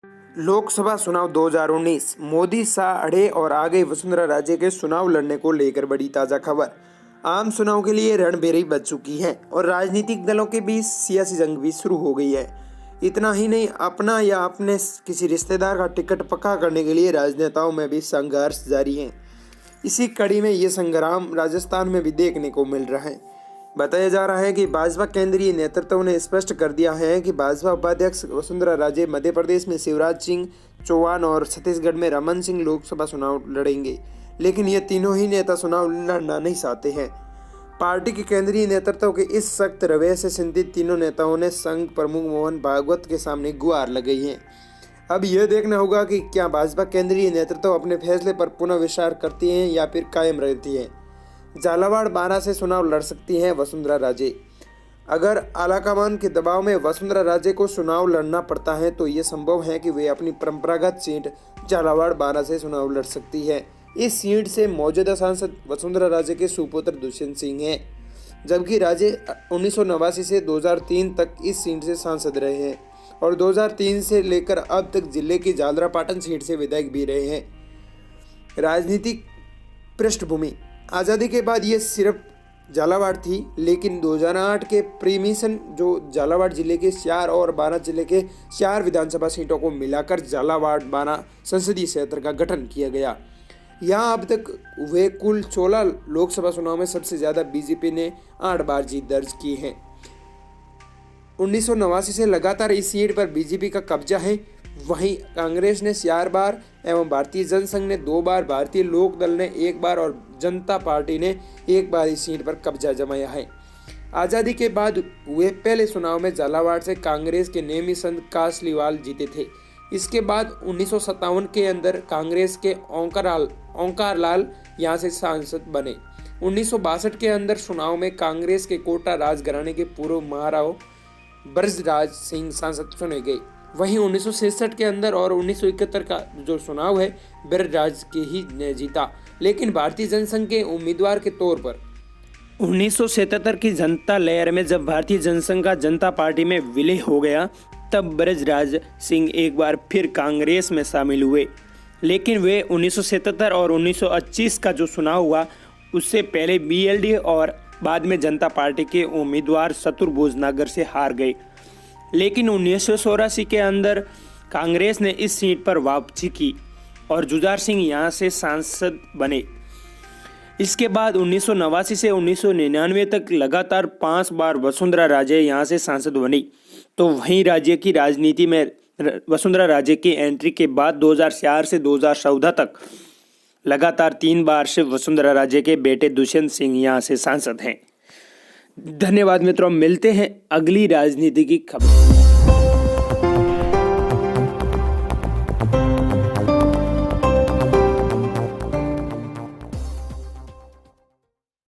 लोकसभा चुनाव 2019 मोदी शाह अड़े और आ गई वसुंधरा राजे के चुनाव लड़ने को लेकर बड़ी ताजा खबर। आम चुनाव के लिए रणभेरी बज चुकी है और राजनीतिक दलों के बीच सियासी जंग भी शुरू हो गई है। इतना ही नहीं, अपना या अपने किसी रिश्तेदार का टिकट पक्का करने के लिए राजनेताओं में भी संघर्ष जारी है। इसी कड़ी में ये संग्राम राजस्थान में भी देखने को मिल रहा है। बताया जा रहा है कि भाजपा केंद्रीय नेतृत्व ने स्पष्ट कर दिया है कि भाजपा उपाध्यक्ष वसुंधरा राजे मध्य प्रदेश में शिवराज सिंह चौहान और छत्तीसगढ़ में रमन सिंह लोकसभा चुनाव लड़ेंगे, लेकिन ये तीनों ही नेता चुनाव लड़ना नहीं चाहते हैं। पार्टी के केंद्रीय नेतृत्व के इस सख्त रवैये से चिंतित तीनों नेताओं ने संघ प्रमुख मोहन भागवत के सामने गुहार लगाई है। अब यह देखना होगा कि क्या भाजपा केंद्रीय नेतृत्व अपने फैसले पर पुनः विचार करती है या फिर कायम रहती है। झालावाड़ बारां से चुनाव लड़ सकती हैं वसुंधरा राजे। अगर आलाकमान के दबाव में वसुंधरा राजे को चुनाव लड़ना पड़ता है तो ये संभव है कि वे अपनी परंपरागत सीट झालावाड़ बारां से चुनाव लड़ सकती है। इस सीट से मौजूदा सांसद वसुंधरा राजे के सुपुत्र दुष्यंत सिंह हैं, जबकि राजे 1989 से 2003 तक इस सीट से सांसद रहे हैं और 2003 से लेकर अब तक जिले की झालरापाटन सीट से विधायक भी रहे हैं। राजनीतिक पृष्ठभूमि: आज़ादी के बाद ये सिर्फ झालावाड़ थी, लेकिन 2008 के प्रीमिशन जो झालावाड़ जिले के 4 और बारां जिले के 4 विधानसभा सीटों को मिलाकर झालावाड़ बारां संसदीय क्षेत्र का गठन किया गया। यहाँ अब तक हुए कुल 16 लोकसभा चुनाव में सबसे ज़्यादा बीजेपी ने 8 बार जीत दर्ज की है। 1989 से लगातार इस सीट पर बीजेपी का कब्जा है। वहीं कांग्रेस ने 4 बार एवं भारतीय जनसंघ ने 2 बार, भारतीय लोक दल ने 1 बार और जनता पार्टी ने 1 बार इस सीट पर कब्जा जमाया है। आज़ादी के बाद हुए पहले चुनाव में झालावाड़ से कांग्रेस के नेमी संत कासलीवाल जीते थे। इसके बाद 1957 के अंदर कांग्रेस के ओंकार लाल यहाँ से सांसद बने। 1962 के अंदर चुनाव में कांग्रेस के कोटा राज घराने के पूर्व महाराव ब्रजराज सिंह सांसद चुने गए। वहीं 1966 के अंदर और 1971 का जो चुनाव है ब्रजराज के ही ने जीता, लेकिन भारतीय जनसंघ के उम्मीदवार के तौर पर 1977 की जनता लहर में जब भारतीय जनसंघ का जनता पार्टी में विलय हो गया, तब ब्रजराज सिंह एक बार फिर कांग्रेस में शामिल हुए। लेकिन वे 1977 और 1925 का जो चुनाव हुआ उससे पहले बीएलडी और बाद में जनता पार्टी के उम्मीदवार चतुर भोजनागर से हार गए। लेकिन 1984 के अंदर कांग्रेस ने इस सीट पर वापसी की और जुझार सिंह यहाँ से सांसद बने। इसके बाद 1989 से 1999 तक लगातार 5 बार वसुंधरा राजे यहाँ से सांसद बनी। तो वहीं राज्य की राजनीति में वसुंधरा राजे की एंट्री के बाद 2004 से 2014 तक लगातार 3 बार से वसुंधरा राजे के बेटे दुष्यंत सिंह यहाँ से सांसद हैं। धन्यवाद मित्रों, मिलते हैं अगली राजनीति की खबर।